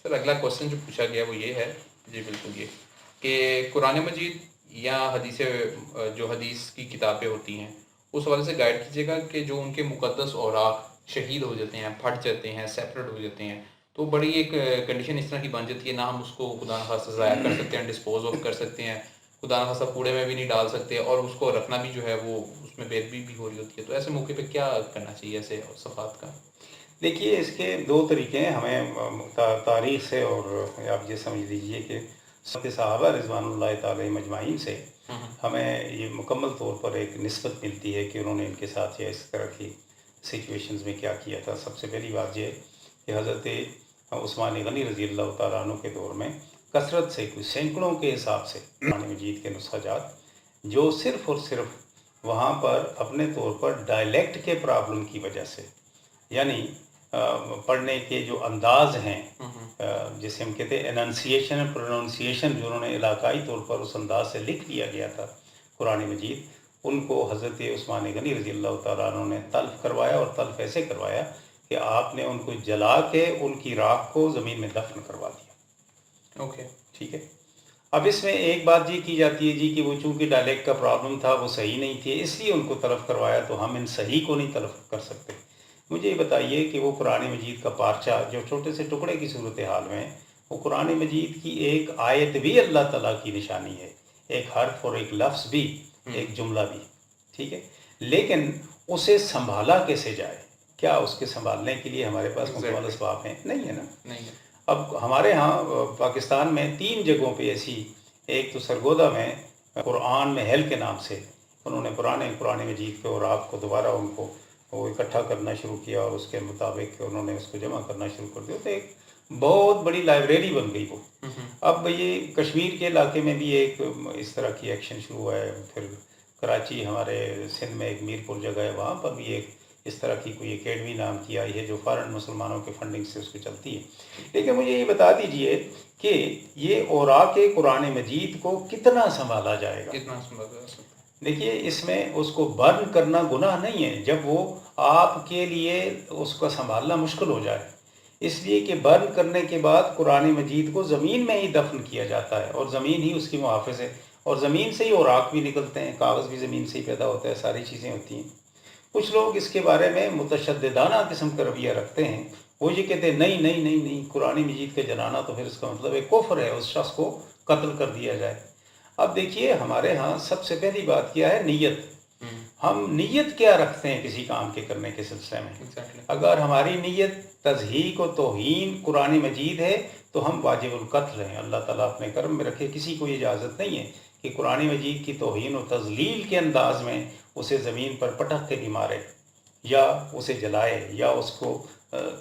سر اگلا کوشچن جو پوچھا گیا وہ یہ ہے، جی بالکل یہ کہ قرآن مجید یا جو حدیث کی کتابیں ہوتی ہیں اس حوالے سے گائیڈ کیجیے گا کہ جو ان کے مقدس اوراق شہید ہو جاتے ہیں، پھٹ جاتے ہیں، سیپریٹ ہو جاتے ہیں، تو بڑی ایک کنڈیشن اس طرح کی بن جاتی ہے، نہ ہم اس کو خدا نخواستہ ضائع کر سکتے ہیں، ڈسپوز آف کر سکتے ہیں، خدا نخواستہ کوڑے میں بھی نہیں ڈال سکتے، اور اس کو رکھنا بھی جو ہے وہ اس میں بے ادبی بھی ہو رہی ہوتی ہے، تو ایسے موقع پہ کیا کرنا چاہیے ایسے صفات کا؟ دیکھیے اس کے دو طریقے ہیں. ہمیں تاریخ سے اور آپ یہ سمجھ لیجئے کہ صحابہ رضوان اللہ تعالی مجمعین سے ہمیں یہ مکمل طور پر ایک نسبت ملتی ہے کہ انہوں نے ان کے ساتھ یا اس طرح کی سچویشنز میں کیا کیا تھا. سب سے پہلی بات یہ کہ حضرت عثمان غنی رضی اللہ تعالیٰ عنہ کے دور میں کثرت سے کچھ سینکڑوں کے حساب سے قرآن مجید کے نسخہ جات جو صرف اور صرف وہاں پر اپنے طور پر ڈائلیکٹ کے پرابلم کی وجہ سے، یعنی پڑھنے کے جو انداز ہیں جسے ہم کہتے ہیں اننسیشن اور پروننسیشن، جو انہوں نے علاقائی طور پر اس انداز سے لکھ دیا گیا تھا قرآن مجید، ان کو حضرت عثمان غنی رضی اللہ تعالیٰ عنہ نے تلف کروایا، اور تلف ایسے کروایا کہ آپ نے ان کو جلا کے ان کی راکھ کو زمین میں دفن کروا دیا. اوکے ٹھیک ہے. اب اس میں ایک بات یہ کی جاتی ہے جی کہ وہ چونکہ ڈائلیکٹ کا پرابلم تھا، وہ صحیح نہیں تھے، اس لیے ان کو تلف کروایا، تو ہم ان صحیح کو نہیں تلف کر سکتے. مجھے یہ بتائیے کہ وہ قرآن مجید کا پارچہ جو چھوٹے سے ٹکڑے کی صورتحال میں، وہ قرآن مجید کی ایک آیت بھی اللہ تعالیٰ کی نشانی ہے، ایک حرف اور ایک لفظ بھی، ایک جملہ بھی. ٹھیک ہے. لیکن اسے سنبھالا کیسے جائے؟ کیا اس کے سنبھالنے کے لیے ہمارے پاس مکمل اسباب ہیں؟ نہیں ہے نا. نہیں. اب ہمارے ہاں پاکستان میں 3 جگہوں پہ ایسی، ایک تو سرگودا میں قرآن محل کے نام سے انہوں نے قرآن مجید کے اوراق کو دوبارہ ان کو وہ اکٹھا کرنا شروع کیا، اور اس کے مطابق انہوں نے اس کو جمع کرنا شروع کر دیا، تو ایک بہت بڑی لائبریری بن گئی وہ. اب یہ کشمیر کے علاقے میں بھی ایک اس طرح کی ایکشن شروع ہوا ہے. پھر کراچی، ہمارے سندھ میں ایک میرپور جگہ ہے، وہاں پر بھی ایک اس طرح کی کوئی اکیڈمی نام کی آئی ہے جو فارن مسلمانوں کے فنڈنگ سے اس کو چلتی ہے. لیکن مجھے یہ بتا دیجئے کہ یہ اوراق قرآن مجید کو کتنا سنبھالا جائے گا؟ کتنا سنبھالا جا سکتا ہے؟ دیکھیے اس میں اس کو برن کرنا گناہ نہیں ہے جب وہ آپ کے لیے اس کا سنبھالنا مشکل ہو جائے، اس لیے کہ برن کرنے کے بعد قرآن مجید کو زمین میں ہی دفن کیا جاتا ہے، اور زمین ہی اس کی محافظ ہے، اور زمین سے ہی اوراق بھی نکلتے ہیں، کاغذ بھی زمین سے ہی پیدا ہوتا ہے، ساری چیزیں ہوتی ہیں. کچھ لوگ اس کے بارے میں متشددانہ قسم کا رویہ رکھتے ہیں، وہ یہ کہتے ہیں نہیں نہیں نہیں نہیں، قرآن مجید کا جلانا تو پھر اس کا مطلب ایک کفر ہے، اس شخص کو قتل کر دیا جائے. اب دیکھیے ہمارے ہاں سب سے پہلی بات کیا ہے؟ نیت. ہم نیت کیا رکھتے ہیں کسی کام کے کرنے کے سلسلے میں؟ اگر ہماری نیت تضحیق و توہین قرآن مجید ہے تو ہم واجب القتل ہیں. اللہ تعالیٰ اپنے کرم میں رکھے کسی کو اجازت نہیں ہے کہ قرآن مجید کی توہین و تضلیل کے انداز میں اسے زمین پر پٹک کے بھی مارے، یا اسے جلائے، یا اس کو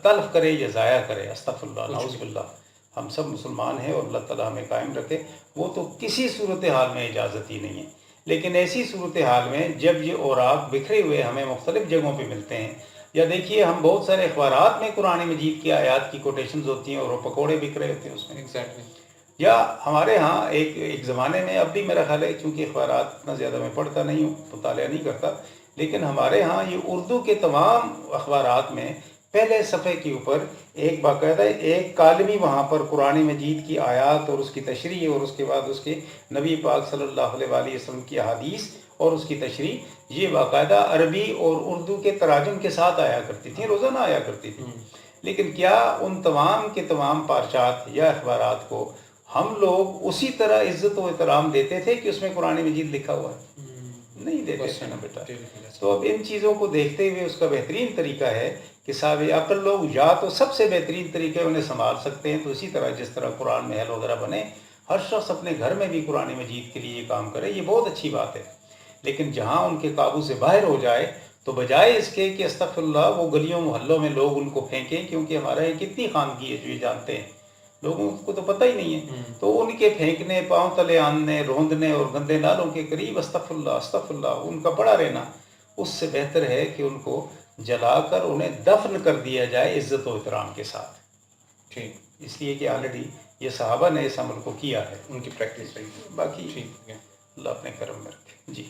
تلف کرے یا ضائع کرے. استغفر اللہ، نعوذ باللہ. ہم سب مسلمان ہیں اور اللہ تعالیٰ ہمیں قائم رکھے. وہ تو کسی صورتحال میں اجازت ہی نہیں ہے. لیکن ایسی صورتحال میں جب یہ اوراق بکھرے ہوئے ہمیں مختلف جگہوں پہ ملتے ہیں، یا دیکھیے ہم بہت سارے اخبارات میں قرآن مجید کی آیات کی کوٹیشنز ہوتی ہیں اور وہ پکوڑے بک رہے ہوتے ہیں اس میں. یا ہمارے ہاں ایک زمانے میں، اب بھی میرا خیال ہے چونکہ اخبارات اتنا زیادہ میں پڑھتا نہیں ہوں، مطالعہ نہیں کرتا، لیکن ہمارے ہاں یہ اردو کے تمام اخبارات میں پہلے صفحے کے اوپر ایک باقاعدہ ایک کالمی وہاں پر قرآن مجید کی آیات اور اس کی تشریح، اور اس کے بعد اس کے نبی پاک صلی اللہ علیہ وآلہ وسلم کی احادیث اور اس کی تشریح، یہ باقاعدہ عربی اور اردو کے تراجم کے ساتھ آیا کرتی تھی، روزانہ آیا کرتی تھی. لیکن کیا ان تمام کے تمام پارچات یا اخبارات کو ہم لوگ اسی طرح عزت و احترام دیتے تھے کہ اس میں قرآن مجید لکھا ہوا ہے؟ نہیں دیتے تھے نا بیٹا. تو اب ان چیزوں کو دیکھتے ہوئے اس کا بہترین طریقہ ہے کہ صاحب عقل لوگ یا تو سب سے بہترین طریقے انہیں سنبھال سکتے ہیں تو اسی طرح جس طرح قرآن محل وغیرہ بنے، ہر شخص اپنے گھر میں بھی قرآن مجید کے لیے یہ کام کرے، یہ بہت اچھی بات ہے. لیکن جہاں ان کے قابو سے باہر ہو جائے تو بجائے اس کے کہ استغفر اللہ وہ گلیوں محلوں میں لوگ ان کو پھینکیں، کیونکہ ہمارا یہ کتنی خواندگی ہے جو یہ جانتے ہیں، لوگوں کو تو پتہ ہی نہیں ہے، تو ان کے پھینکنے، پاؤں تلے آننے، روندنے اور گندے نالوں کے قریب استغفر اللہ ان کا پڑا رہنا، اس سے بہتر ہے کہ ان کو جلا کر انہیں دفن کر دیا جائے عزت و احترام کے ساتھ. ٹھیک. اس لیے کہ آلریڈی یہ صحابہ نے اس عمل کو کیا ہے، ان کی پریکٹس رہی. باقی ٹھیک ہے. اللہ اپنے کرم میں رکھے. جی.